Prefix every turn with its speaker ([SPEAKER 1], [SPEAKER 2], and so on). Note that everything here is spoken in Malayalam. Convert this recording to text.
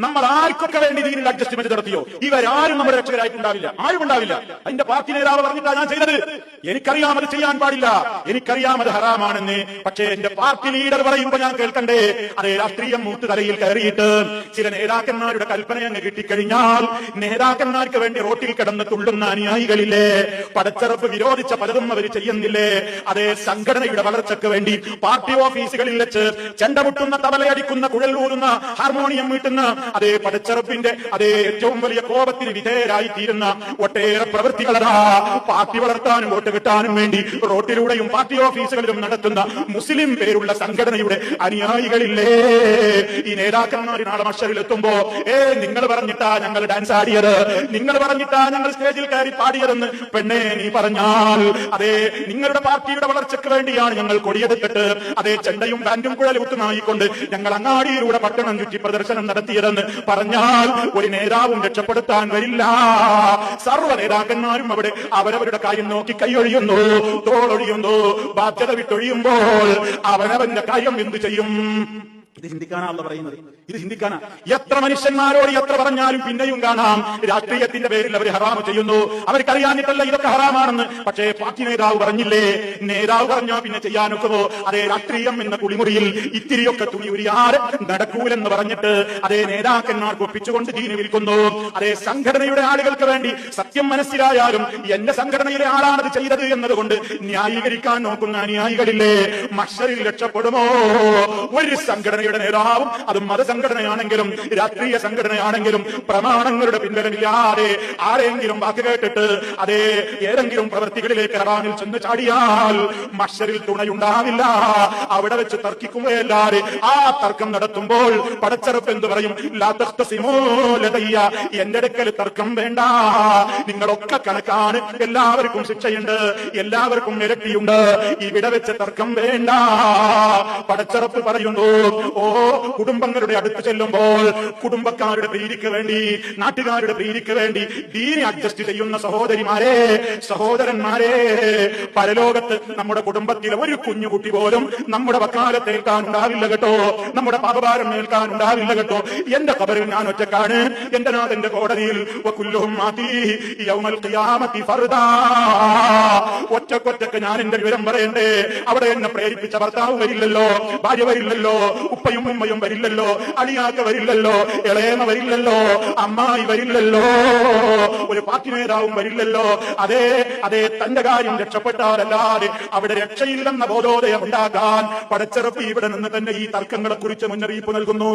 [SPEAKER 1] നമ്മൾ ആർക്കൊക്കെ വേണ്ടി ദീനിൽ അഡ്ജസ്റ്റ്മെന്റ് നടത്തിയോ ഇവരാരും നമ്മുടെ രക്ഷകരായിട്ടുണ്ടാവില്ല, ആരും ഉണ്ടാവില്ല. അതിന്റെ പാർട്ടി നേതാവ് പറഞ്ഞിട്ടാ ഞാൻ ചെയ്തത്. എനിക്കറിയാം അത് ചെയ്യാൻ പാടില്ല, എനിക്കറിയാം അത് ഹറാമാണെന്ന്. പക്ഷേ എന്റെ പാർട്ടി ലീഡർ പറയുമ്പോ ഞാൻ കേൾക്കണ്ടേ? അതേ രാഷ്ട്രീയം മൂത്ത് തലയിൽ കയറിയിട്ട് ചില നേതാക്കന്മാരുടെ കൽപ്പന അങ്ങ് കിട്ടിക്കഴിഞ്ഞാൽ നേതാക്കന്മാർക്ക് വേണ്ടി റോട്ടിൽ കിടന്ന് തുള്ളുന്ന അനുയായികളില്ലേ, പടച്ചറപ്പ് വിരോധിച്ച പലതും അവർ ചെയ്യുന്നില്ലേ? അതേ സംഘടനയുടെ വളർച്ചയ്ക്ക് വേണ്ടി പാർട്ടി ഓഫീസുകളിൽ വെച്ച് ചെണ്ടമുട്ടുന്ന, തബലയടിക്കുന്ന, കുഴലൂരുന്ന, ഹാർമോണിയം വീട്ടുന്ന അതേ പടച്ചറപ്പിന്റെ അതേ ഏറ്റവും വലിയ കോപത്തിന് വിധേയരായി തീരുന്ന ഒട്ടേറെ പ്രവൃത്തികളാ പാർട്ടി വളർത്താനും വോട്ട് കിട്ടാനും വേണ്ടി റോട്ടിലൂടെയും പാർട്ടി ഓഫീസുകളിലും നടത്തുന്ന മുസ്ലിം പേരുള്ള സംഘടനയുടെ അനുയായികളില്ലേ? ഈ നേതാക്കന്മാർ നാളെ മഹ്ശറിൽ എത്തുമ്പോ നിങ്ങൾ പറഞ്ഞിട്ടാ ഞങ്ങൾ ഡാൻസ് ആടിയത്, നിങ്ങൾ പറഞ്ഞിട്ടാ ഞങ്ങൾ സ്റ്റേജിൽ കയറി പാടിയതെന്ന് പെണ്ണെ നീ പറഞ്ഞാൽ, അതേ നിങ്ങളുടെ പാർട്ടിയുടെ വളർച്ചയ്ക്ക് വേണ്ടിയാണ് ഞങ്ങൾ കൊടിയെടുത്തിട്ട് അതേ ചെണ്ടയും ബാൻഡും കുഴലൂത്തുമായിക്കൊണ്ട് ഞങ്ങൾ അങ്ങാടിയിലൂടെ പട്ടണം ചുറ്റി പ്രദർശനം നടത്തിയതെന്ന് പറഞ്ഞാൽ ഒരു നേതാവും രക്ഷപ്പെടുത്താൻ വരില്ല. സർവ്വ നേതാക്കന്മാരും അവിടെ അവരവരുടെ കാര്യം നോക്കി കൈയൊഴിയുന്നു, തോളൊഴിയുന്നു. ബാധ്യത വിട്ടൊഴിയുമ്പോൾ അവനവന്റെ കാര്യം എന്ത് ചെയ്യും? ഇത് ചിന്തിക്കാനാണല്ലോ പറയുന്നത്, ഇത് ചിന്തിക്കാനാ. എത്ര മനുഷ്യന്മാരോട് എത്ര പറഞ്ഞാലും പിന്നെയും കാണാം രാഷ്ട്രീയത്തിന്റെ പേരിൽ അവർ ഹറാമ് ചെയ്യുന്നു. അവർക്കറിയാനിട്ടല്ല ഇതൊക്കെ ഹറാമാണെന്ന്. പക്ഷേ പാർട്ടി നേതാവ് പറഞ്ഞില്ലേ, നേതാവ് പറഞ്ഞാ പിന്നെ ചെയ്യാനൊക്കുമോ? അതേ രാഷ്ട്രീയം എന്ന കുളിമുറിയിൽ ഇത്തിരിയൊക്കെ തുണി ഉരിയാറ് നടക്കൂലെന്ന് പറഞ്ഞിട്ട് അതേ നേതാക്കന്മാർക്ക് ഒപ്പിച്ചുകൊണ്ട് ദീന് വിൽക്കുന്നു. അതേ സംഘടനയുടെ ആളുകൾക്ക് വേണ്ടി സത്യം മനസ്സിലായാലും എന്റെ സംഘടനയിലെ ആളാണത് ചെയ്തത് എന്നതുകൊണ്ട് ന്യായീകരിക്കാൻ നോക്കുന്ന അനുയായികളില്ലേ, മഹ്ശറിൽ രക്ഷപ്പെടുമോ? ഒരു സംഘടനയുടെ നേതാവും, അത് മതസംഘടനയാണെങ്കിലും രാഷ്ട്രീയ സംഘടനയാണെങ്കിലും പ്രമാണങ്ങളുടെ പിൻബലമില്ലാതെ ആരെങ്കിലും വാക്ക് കേട്ടിട്ട് അതേ ഏതെങ്കിലും പ്രവൃത്തികളിലേക്ക് ഹറാമിൽ ചെന്ന് ചാടിയാൽ മഹ്ശറിൽ തുണയുണ്ടാവില്ല. അവിടെ വെച്ച് തർക്കിക്കുകയല്ലാതെ ആ തർക്കം നടത്തുമ്പോൾ പടച്ചറപ്പ് എന്ത് പറയും? ലാ തഖ്തസിമൂ ലദയ്യ, എന്റെ അടുക്കൽ തർക്കം വേണ്ട, നിങ്ങളൊക്കെ കണക്കാണ്, എല്ലാവർക്കും ശിക്ഷയുണ്ട്, എല്ലാവർക്കും ഇരട്ടിയുണ്ട്, ഇവിടെ വെച്ച് തർക്കം വേണ്ട. പടച്ചറപ്പ് പറയുന്നു, കുടുംബങ്ങളുടെ അടുത്ത് ചെല്ലുമ്പോൾ കുടുംബക്കാരുടെ പ്രീതിക്ക് വേണ്ടി, നാട്ടുകാരുടെ പ്രീതിക്ക് വേണ്ടി ദീനെ അഡ്ജസ്റ്റ് ചെയ്യുന്ന സഹോദരിമാരെ, സഹോദരന്മാരെ, പരലോകത്ത് നമ്മുടെ കുടുംബത്തിലെ ഒരു കുഞ്ഞുകുട്ടി പോലും നമ്മുടെ വക്കാലത്ത് ഏൽക്കാനുണ്ടാവില്ല കേട്ടോ, നമ്മുടെ പാപഭാരം ഏൽക്കാനുണ്ടാവില്ല കേട്ടോ. എന്റെ ഖബറിൽ ഞാൻ ഒറ്റക്കാണ്, എന്റെ നാഥന്റെ കോടതിയിൽ ഒറ്റക്കൊറ്റക്ക് ഞാൻ എന്റെ വിവരം പറയണ്ടേ? അവിടെ എന്നെ പ്രേരിപ്പിച്ച ഭർത്താവ് വരില്ലല്ലോ, ഭാര്യ വരില്ലല്ലോ, ഉപ്പയും ഉമ്മയും വരില്ലല്ലോ, അളിയാക്ക വരില്ലല്ലോ, ഇളയമ്മ വരില്ലല്ലോ, അമ്മായി വരില്ലല്ലോ, ഒരു പാർട്ടി നേതാവും വരില്ലല്ലോ. അതേ അതേ തന്റെ കാര്യം രക്ഷപ്പെട്ടാലല്ലാതെ അവിടെ രക്ഷയില്ലെന്ന ബോധോദയം ഉണ്ടാകാൻ പടച്ചറപ്പ് ഇവിടെ നിന്ന് തന്നെ ഈ തർക്കങ്ങളെ കുറിച്ച് മുന്നറിയിപ്പ് നൽകുന്നു.